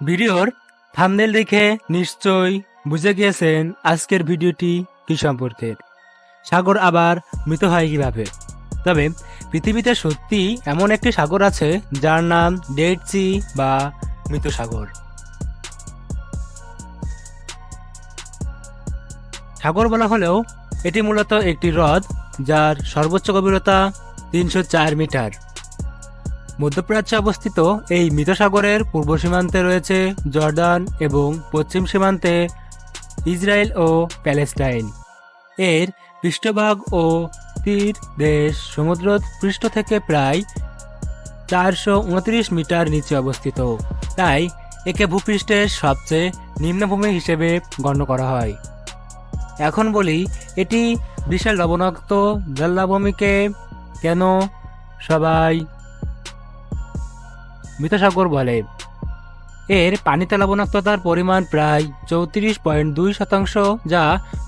ভিডিওর থাম্বনেল দেখে নিশ্চয়ই বুঝে গিয়েছেন আজকের ভিডিওটি কি সম্পর্কে। সাগর আবার মৃত হয় কিভাবে? তবে পৃথিবীতে সত্যি এমন একটি সাগর আছে যার নাম ডেড সি বা মৃত সাগর। সাগর বলা হলেও এটি মূলত একটি হ্রদ যার সর্বোচ্চ গভীরতা ৩০৪ মিটার। মধ্যপ্রাচ্যে অবস্থিত এই মৃত সাগরের পূর্ব সীমান্তে রয়েছে জর্ডান এবং পশ্চিম সীমান্তে ইসরায়েল ও প্যালেস্টাইন। এর পৃষ্ঠভাগ ও তীর দেশ সমুদ্র পৃষ্ঠ থেকে প্রায় ৪২৯ মিটার নিচে অবস্থিত, তাই একে ভূপৃষ্ঠের সবচেয়ে নিম্নভূমি হিসেবে গণ্য করা হয়। এখন বলি, এটি বিশাল লবণাক্ত জলাভূমিকে কেন সবাই মৃত সাগর বলে? এর পানিতে লবণাক্ততার পরিমাণ প্রায় ৩৪.২%, যা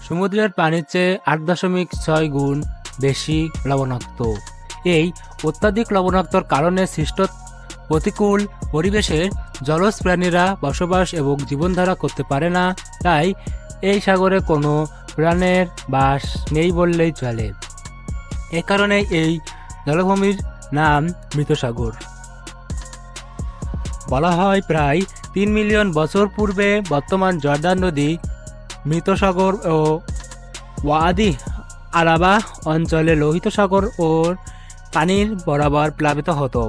সমুদ্রের পানির চেয়ে ৮.৬ গুণ বেশি লবণাক্ত। এই অত্যাধিক লবণাক্তর কারণে সৃষ্ট প্রতিকূল পরিবেশের জলজ প্রাণীরা বসবাস এবং জীবনধারা করতে পারে না, তাই এই সাগরে কোনো প্রাণের বাস নেই বললেই চলে। এ কারণে এই জলভূমির নাম মৃত সাগর। বলা হয় প্রায় ৩ মিলিয়ন বছর পূর্বে বর্তমান জর্দান নদী মৃত সাগর ও ওয়াদি আরাবা অঞ্চলে লোহিত সাগর ও পানির বরাবর প্লাবিত হতো।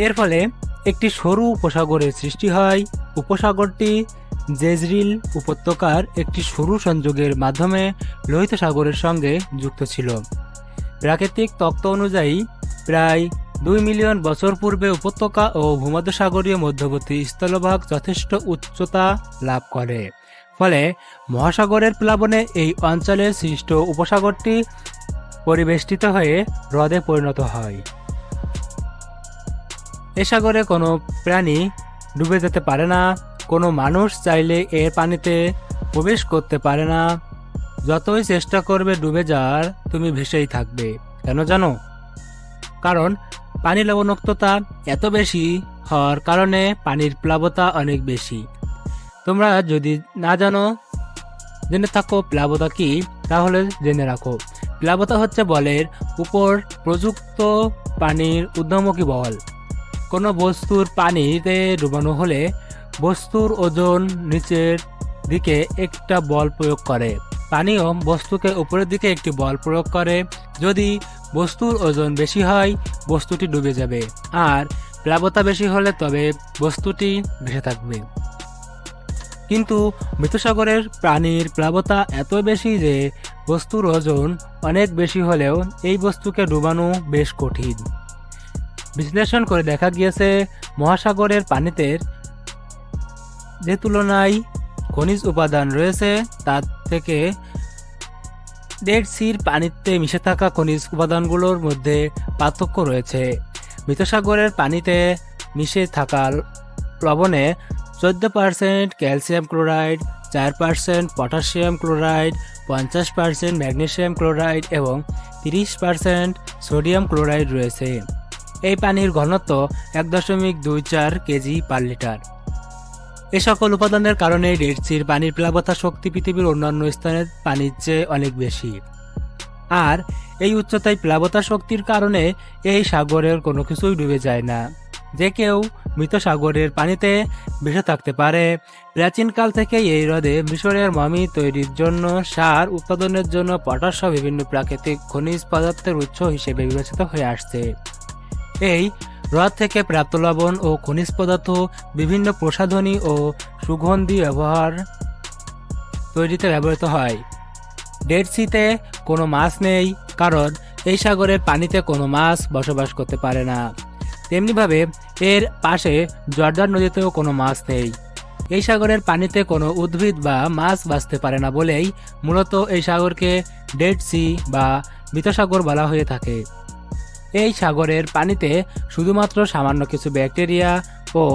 এর ফলে একটি সরু উপসাগরের সৃষ্টি হয়। উপসাগরটি জেজরিল উপত্যকার একটি সরু সংযোগের মাধ্যমে লোহিত সাগরের সঙ্গে যুক্ত ছিল। প্রাকৃতিক তত্ত্ব অনুযায়ী প্রায় ২ মিলিয়ন বছর পূর্বে উপত্যকা ও ভূমধ্যসাগরীয় মধ্যবর্তী স্থলভাগ যথেষ্ট উচ্চতা লাভ করে। ফলে মহাসাগরের প্লাবনে এই অঞ্চলে সৃষ্ট উপসাগরটি পরিবেষ্টিত হয়ে হ্রদে পরিণত হয়। এ সাগরে কোনো প্রাণী ডুবে যেতে পারে না, কোনো মানুষ চাইলে এর পানিতে প্রবেশ করতে পারে না। যতই চেষ্টা করবে ডুবে যাওয়ার, তুমি ভেসেই থাকবে। কেন জানো? কারণ পানির লবণাক্ততা এত বেশি হওয়ার কারণে পানির প্লাবতা অনেক বেশি। তোমরা যদি না জেনে থাকো প্লাবতা কি, তাহলে জেনে রাখো। প্লাবতা হচ্ছে বলের উপর প্রযুক্ত পানির ঊর্ধ্বমুখী বল। কোনো বস্তুর পানিতে ডুবানো হলে বস্তুর ওজন নিচের দিকে একটা বল প্রয়োগ করে। পানিও বস্তুকে উপরের দিকে একটি বল প্রয়োগ করে। যদি বস্তুর ওজন বেশি হয়, বস্তুটি ডুবে যাবে, আর প্লাবতা বেশি হলে তবে বস্তুটি ভেসে থাকবে। কিন্তু মৃতসাগরের পানির প্লাবতা এত বেশি যে বস্তুর ওজন অনেক বেশি হলেও এই বস্তুকে ডুবানো বেশ কঠিন। বিশ্লেষণ করে দেখা গিয়েছে, মহাসাগরের পানিতে যে তুলনায় খনিজ উপাদান রয়েছে, তার থেকে ডেড সির পানিতে মিশে থাকা খনিজ উপাদানগুলোর মধ্যে পার্থক্য রয়েছে। মৃতসাগরের পানিতে মিশে থাকা লবণে 14% calcium chloride, 4% potassium chloride, 50% magnesium chloride এবং 30% সোডিয়াম ক্লোরাইড রয়েছে। এই পানির ঘনত্ব 1.24 কেজি পার লিটার। এ সকল উপাদানের কারণে ডেড সির পানির প্লাবতা শক্তি পৃথিবীর অন্যান্য স্থানের পানির চেয়ে অনেক বেশি। আর এই উচ্চতায় প্লাবতা শক্তির কারণে এই সাগরের কোনো কিছুই ডুবে যায় না। যে কেউ মৃত সাগরের পানিতে ভেসে থাকতে পারে। প্রাচীনকাল থেকে এই হ্রদে মিশরের মমি তৈরির জন্য, সার উৎপাদনের জন্য পটাশ সহ বিভিন্ন প্রাকৃতিক খনিজ পদার্থের উৎস হিসেবে বিবেচিত হয়ে আসছে। এই হ্রদ থেকে প্রাপ্ত লবণ ও খনিজ পদার্থ বিভিন্ন প্রসাধনী ও সুগন্ধি ব্যবহার তৈরিতে ব্যবহৃত হয়। ডেড সিতে কোনো মাছ নেই, কারণ এই সাগরের পানিতে কোনো মাছ বসবাস করতে পারে না। তেমনিভাবে এর পাশে জর্দান নদীতেও কোনো মাছ নেই। এই সাগরের পানিতে কোনো উদ্ভিদ বা মাছ বাঁচতে পারে না বলেই মূলত এই সাগরকে ডেড সি বা মৃত সাগর বলা হয়ে থাকে। এই সাগরের পানিতে শুধুমাত্র সামান্য কিছু ব্যাকটেরিয়া ও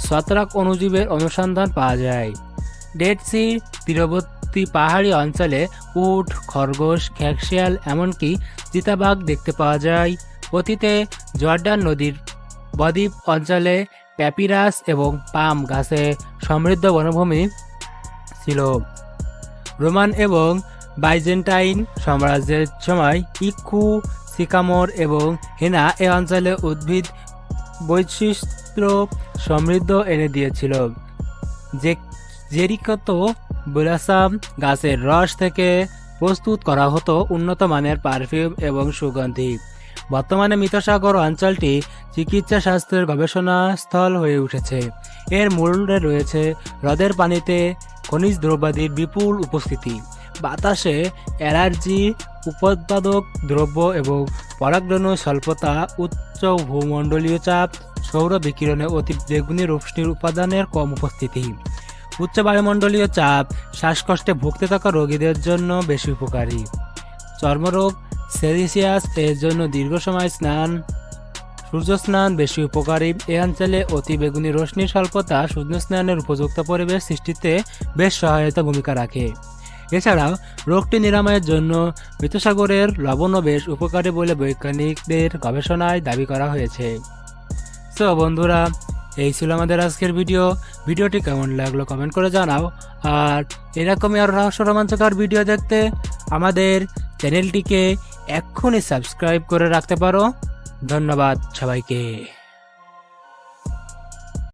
ছত্রাক অণুজীবের অনুসন্ধান পাওয়া যায়। ডেড সির তীরবর্তী পাহাড়ি অঞ্চলে উট, খরগোশ, খ্যাকশিয়াল এমনকি চিতাবাঘ দেখতে পাওয়া যায়। অতীতে জর্ডান নদীর বদ্বীপ অঞ্চলে প্যাপিরাস এবং পাম গাছে সমৃদ্ধ বনভূমি ছিল। রোমান এবং বাইজেন্টাইন সাম্রাজ্যের সময় ইক্ষু, সিকামোর এবং হেনা এ অঞ্চলে উদ্ভিদ বৈশিষ্ট্য সমৃদ্ধ এনে দিয়েছিল। যে জেরিকোতে ব্লাসম গাছের রস থেকে প্রস্তুত করা হতো উন্নত মানের পারফিউম এবং সুগন্ধি। বর্তমানে মিতসাগর অঞ্চলটি চিকিৎসা শাস্ত্রের গবেষণা স্থল হয়ে উঠেছে। এর মূলে রয়েছে হ্রদের পানিতে খনিজ দ্রব্যাদির বিপুল উপস্থিতি, বাতাসে অ্যালার্জি উৎপাদক দ্রব্য এবং পরাগরেণু স্বল্পতা, উচ্চ ভূমণ্ডলীয় চাপ, সৌর বিকিরণে অতি বেগুনি রশ্মির উপাদানের কম উপস্থিতি। উচ্চ বায়ুমণ্ডলীয় চাপ শ্বাসকষ্টে ভুগতে থাকা রোগীদের জন্য বেশি উপকারী। চর্মরোগ সেলিসিয়াস এর জন্য দীর্ঘ সময় সূর্য স্নান বেশি উপকারী। এ অঞ্চলে অতি বেগুনি রশ্মির স্বল্পতা সূর্য স্নানের উপযুক্ত পরিবেশ সৃষ্টিতে বেশ সহায়তা ভূমিকা রাখে। এছাড়াও রোগটি নিরাময়ের জন্য মৃতসাগরের লবণও বেশ উপকারী বলে বৈজ্ঞানিকদের গবেষণায় দাবি করা হয়েছে। সো বন্ধুরা, এই ছিল আমাদের আজকের ভিডিওটি কেমন লাগলো কমেন্ট করে জানাও। আর এরকমই আরও রহস্য রোমাঞ্চকর ভিডিও দেখতে আমাদের চ্যানেলটিকে এক্ষুনি সাবস্ক্রাইব করে রাখতে পারো। ধন্যবাদ সবাইকে।